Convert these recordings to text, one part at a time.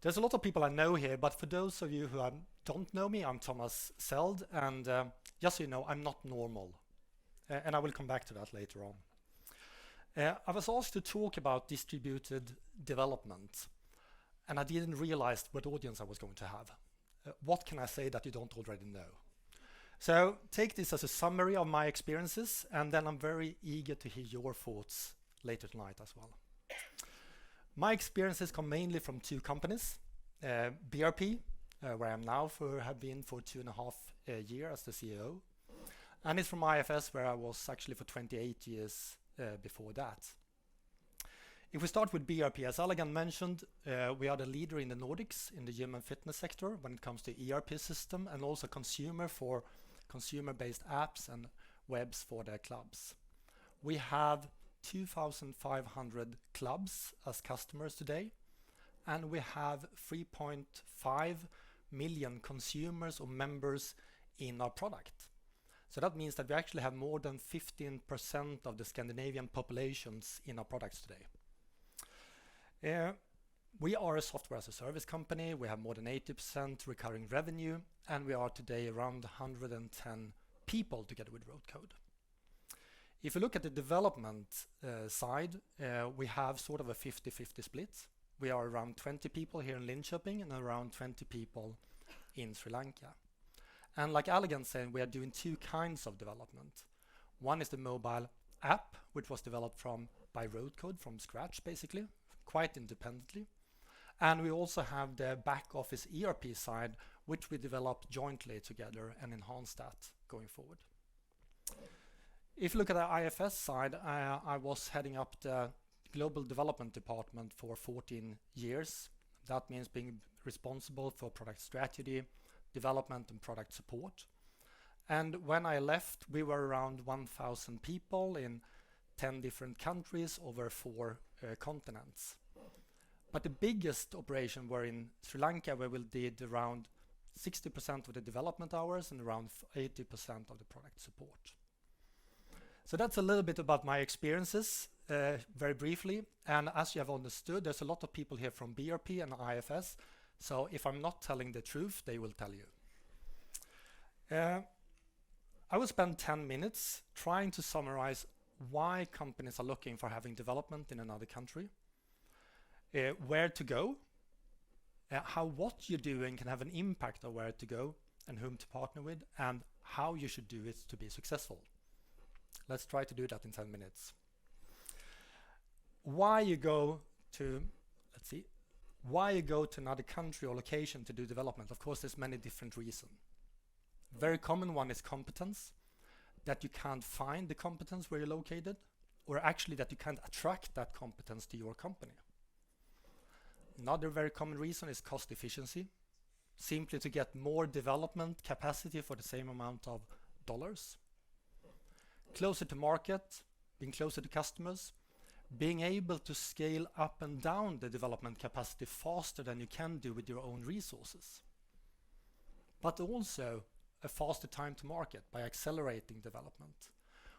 There's a lot of people I know here, but for those of you who don't know me, I'm Thomas Säld, and just so you know, I'm not normal. And I will come back to that later on. I was asked to talk about distributed development, and I didn't realize what audience I was going to have. What can I say that you don't already know? So take this as a summary of my experiences, and then I'm very eager to hear your thoughts later tonight as well. My experiences come mainly from two companies, BRP, where I am now have been for 2.5 years as the CEO, and it's from IFS, where I was actually for 28 years before that. If we start with BRP, as Allegan mentioned, we are the leader in the Nordics in the gym and fitness sector when it comes to ERP system and also consumer-based apps and webs for their clubs. We have 2,500 clubs as customers today, and we have 3.5 million consumers or members in our product. So that means that we actually have more than 15% of the Scandinavian populations in our products today. We are a software as a service company. We have more than 80% recurring revenue, and we are today around 110 people together with Rootcode. If you look at the development side, we have sort of a 50-50 split. We are around 20 people here in Linköping and around 20 people in Sri Lanka. And like Allegan said, we are doing two kinds of development. One is the mobile app, which was developed by Rootcode from scratch, basically, quite independently. And we also have the back office ERP side, which we developed jointly together and enhance that going forward. If you look at the IFS side, I was heading up the global development department for 14 years. That means being responsible for product strategy, development and product support. And when I left, we were around 1,000 people in 10 different countries over 4 continents. But the biggest operation were in Sri Lanka, where we did around 60% of the development hours and around 80% of the product support. So that's a little bit about my experiences, very briefly. And as you have understood, there's a lot of people here from BRP and IFS. So if I'm not telling the truth, they will tell you. I will spend 10 minutes trying to summarize why companies are looking for having development in another country, where to go, how what you're doing can have an impact on where to go and whom to partner with, and how you should do it to be successful. Let's try to do that in 10 minutes. Why you go to another country or location to do development? Of course, there's many different reasons. Very common one is competence, that you can't find the competence where you're located, or actually that you can't attract that competence to your company. Another very common reason is cost efficiency, simply to get more development capacity for the same amount of dollars. Closer to market, being closer to customers, being able to scale up and down the development capacity faster than you can do with your own resources. But also a faster time to market by accelerating development,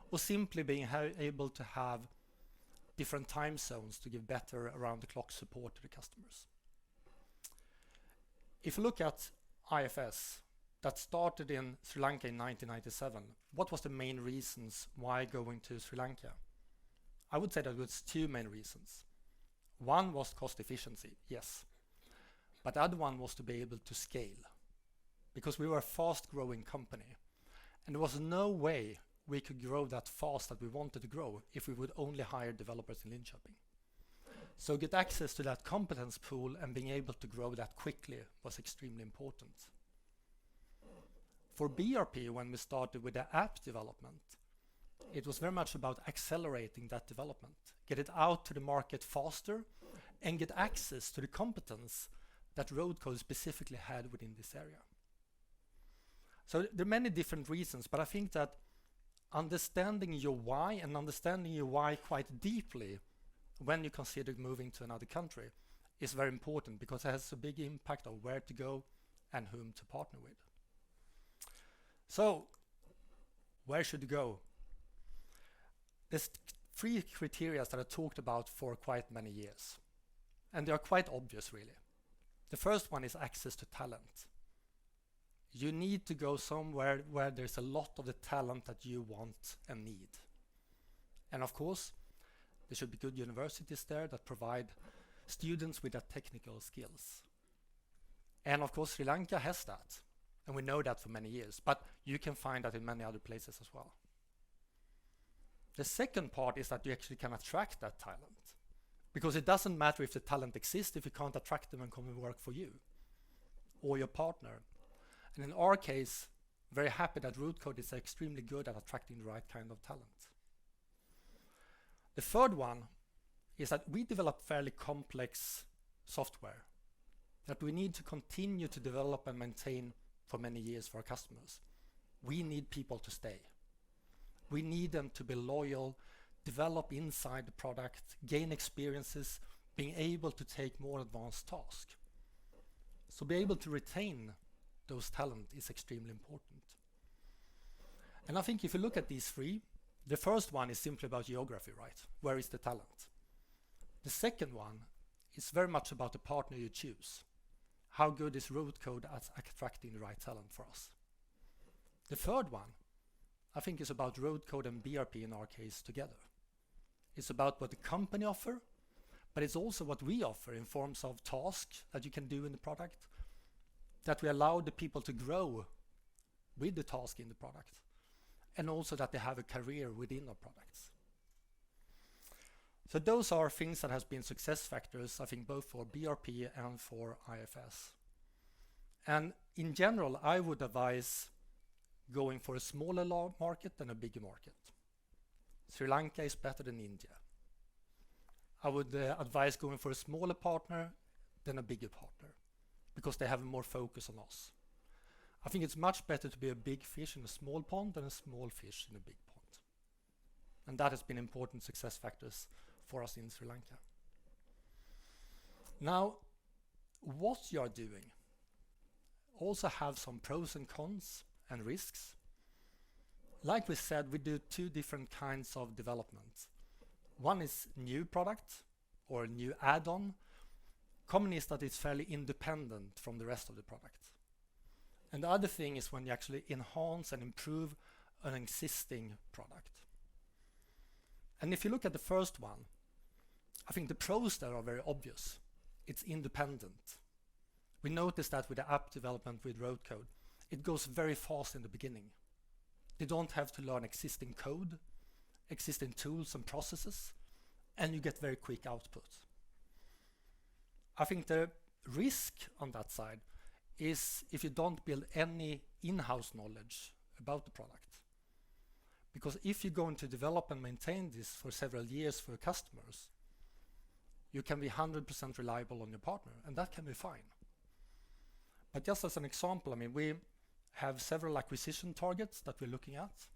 or simply being able to have different time zones to give better around-the-clock support to the customers. If you look at IFS, that started in Sri Lanka in 1997, what was the main reasons why going to Sri Lanka? I would say that there was 2 main reasons. One was cost efficiency, yes. But the other one was to be able to scale, because we were a fast-growing company. And there was no way we could grow that fast that we wanted to grow if we would only hire developers in Linköping. So get access to that competence pool and being able to grow that quickly was extremely important. For BRP, when we started with the app development, it was very much about accelerating that development, get it out to the market faster, and get access to the competence that Rootcode specifically had within this area. So there are many different reasons, but I think that understanding your why and understanding your why quite deeply when you consider moving to another country is very important, because it has a big impact on where to go and whom to partner with. So, where should you go? There's 3 criteria that I talked about for quite many years, and they are quite obvious, really. The first one is access to talent. You need to go somewhere where there's a lot of the talent that you want and need. And of course, there should be good universities there that provide students with the technical skills. And of course, Sri Lanka has that. And we know that for many years, but you can find that in many other places as well. The second part is that you actually can attract that talent. Because it doesn't matter if the talent exists if you can't attract them and come and work for you or your partner. And in our case, very happy that Rootcode is extremely good at attracting the right kind of talent. The third one is that we develop fairly complex software that we need to continue to develop and maintain for many years for our customers. We need people to stay. We need them to be loyal, develop inside the product, gain experiences, being able to take more advanced tasks. So be able to retain those talent is extremely important. And I think if you look at these three, the first one is simply about geography, right? Where is the talent? The second one is very much about the partner you choose. How good is Rootcode at attracting the right talent for us? The third one, I think, is about Rootcode and BRP in our case together. It's about what the company offer, but it's also what we offer in forms of tasks that you can do in the product, that we allow the people to grow with the task in the product, and also that they have a career within our products. So those are things that has been success factors, I think, both for BRP and for IFS. And in general, I would advise going for a smaller market than a bigger market. Sri Lanka is better than India. I would advise going for a smaller partner than a bigger partner, because they have more focus on us. I think it's much better to be a big fish in a small pond than a small fish in a big pond. And that has been important success factors for us in Sri Lanka. Now, what you are doing also have some pros and cons and risks. Like we said, we do two different kinds of development. One is new product or new add-on. Common is that it's fairly independent from the rest of the product. And the other thing is when you actually enhance and improve an existing product. And if you look at the first one, I think the pros there are very obvious. It's independent. We noticed that with the app development with Rootcode. It goes very fast in the beginning. They don't have to learn existing code, existing tools and processes, and you get very quick output. I think the risk on that side is if you don't build any in-house knowledge about the product. Because if you're going to develop and maintain this for several years for your customers, you can be 100% reliable on your partner, and that can be fine. But just as an example, I mean, we have several acquisition targets that we're looking at,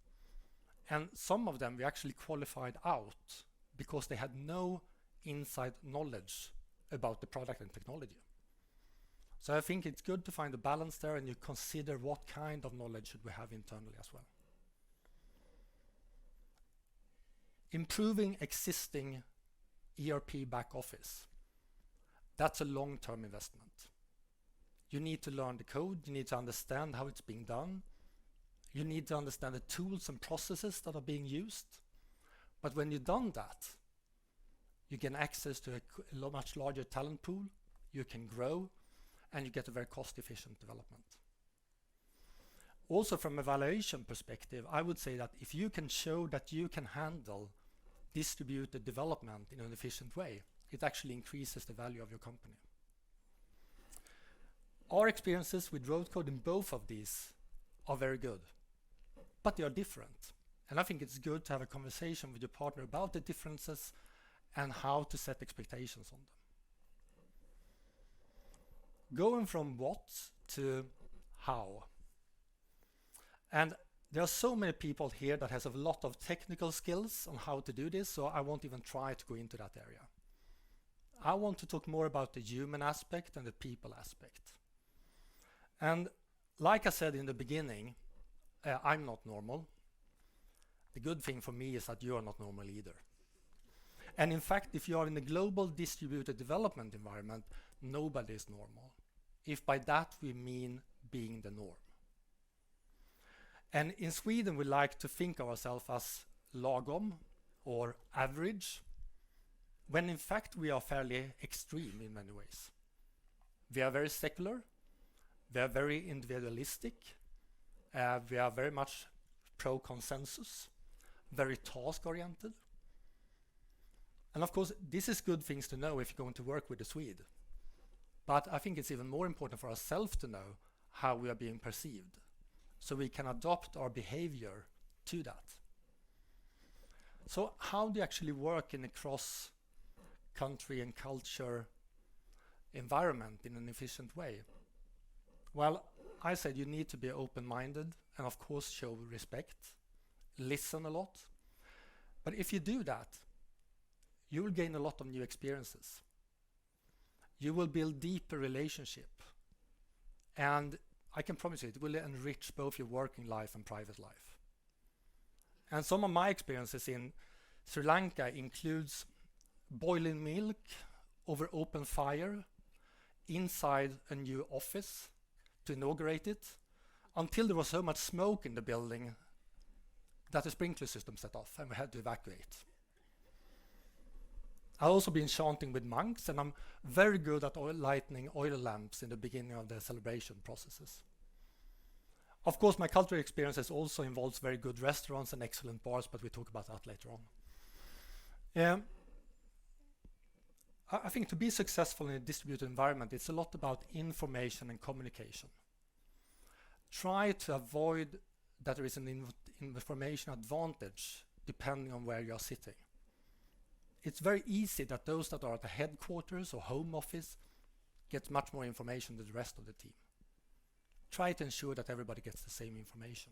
and some of them we actually qualified out because they had no inside knowledge about the product and technology. So I think it's good to find a balance there, and you consider what kind of knowledge should we have internally as well. Improving existing ERP back office. That's a long-term investment. You need to learn the code, you need to understand how it's being done, you need to understand the tools and processes that are being used. But when you've done that, you get access to a much larger talent pool, you can grow, and you get a very cost-efficient development. Also from a valuation perspective, I would say that if you can show that you can handle distributed development in an efficient way, it actually increases the value of your company. Our experiences with Rootcode in both of these are very good, but they are different. And I think it's good to have a conversation with your partner about the differences and how to set expectations on them. Going from what to how. And there are so many people here that has a lot of technical skills on how to do this, so I won't even try to go into that area. I want to talk more about the human aspect and the people aspect. And like I said in the beginning, I'm not normal. The good thing for me is that you are not normal either. And in fact, if you are in a global distributed development environment, nobody is normal. if by that we mean being the norm. And in Sweden, we like to think of ourselves as lagom or average, when in fact we are fairly extreme in many ways. We are very secular, we are very individualistic, we are very much pro-consensus, very task-oriented. And of course, this is good things to know if you're going to work with a Swede. But I think it's even more important for ourselves to know how we are being perceived, so we can adopt our behavior to that. So how do you actually work in a cross-country and culture environment in an efficient way? Well, I said you need to be open-minded and of course show respect, listen a lot. But if you do that, you will gain a lot of new experiences. You will build deeper relationship, and I can promise you it will enrich both your working life and private life. And some of my experiences in Sri Lanka includes boiling milk over open fire inside a new office to inaugurate it, until there was so much smoke in the building that the sprinkler system set off and we had to evacuate. I've also been chanting with monks, and I'm very good at lighting oil lamps in the beginning of the celebration processes. Of course, my cultural experiences also involves very good restaurants and excellent bars, but we talk about that later on. I think to be successful in a distributed environment, it's a lot about information and communication. Try to avoid that there is an information advantage depending on where you're sitting. It's very easy that those that are at the headquarters or home office get much more information than the rest of the team. Try to ensure that everybody gets the same information.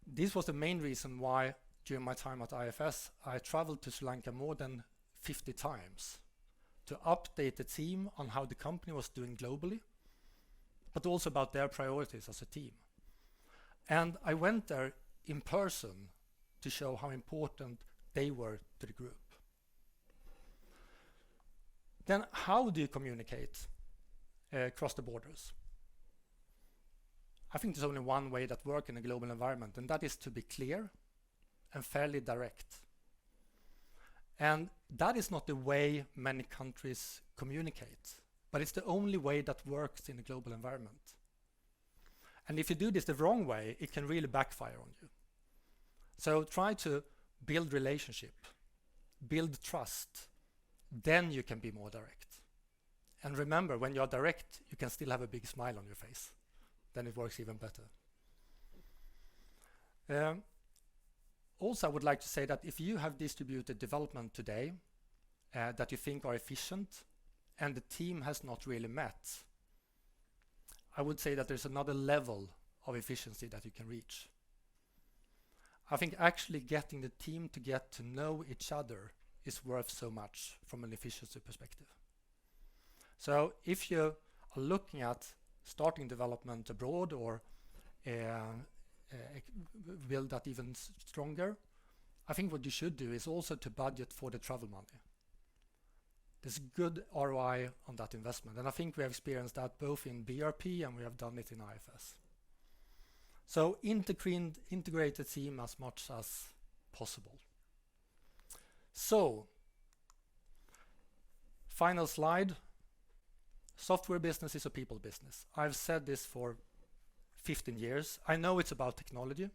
This was the main reason why during my time at IFS I traveled to Sri Lanka more than 50 times to update the team on how the company was doing globally, but also about their priorities as a team. And I went there in person to show how important they were to the group. Then how do you communicate across the borders? I think there's only one way that works in a global environment, and that is to be clear and fairly direct. And that is not the way many countries communicate, but it's the only way that works in a global environment. And if you do this the wrong way, it can really backfire on you. So try to build relationship, build trust, then you can be more direct. And remember, when you're direct, you can still have a big smile on your face. Then it works even better. Also, I would like to say that if you have distributed development today that you think are efficient and the team has not really met, I would say that there's another level of efficiency that you can reach. I think actually getting the team to get to know each other is worth so much from an efficiency perspective. So if you are looking at starting development abroad or build that even stronger, I think what you should do is also to budget for the travel money. There's good ROI on that investment, and I think we have experienced that both in BRP and we have done it in IFS. So integrate the team as much as possible. So, final slide. Software business is a people business. I've said this for 15 years. I know it's about technology,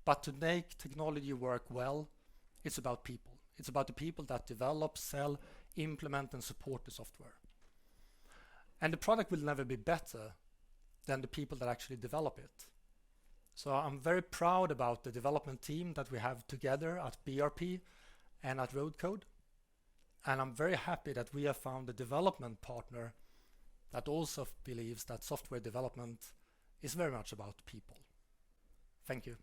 but to make technology work well, it's about people. It's about the people that develop, sell, implement, and support the software. And the product will never be better than the people that actually develop it. So I'm very proud about the development team that we have together at BRP and at Rootcode. And I'm very happy that we have found a development partner that also believes that software development is very much about people. Thank you.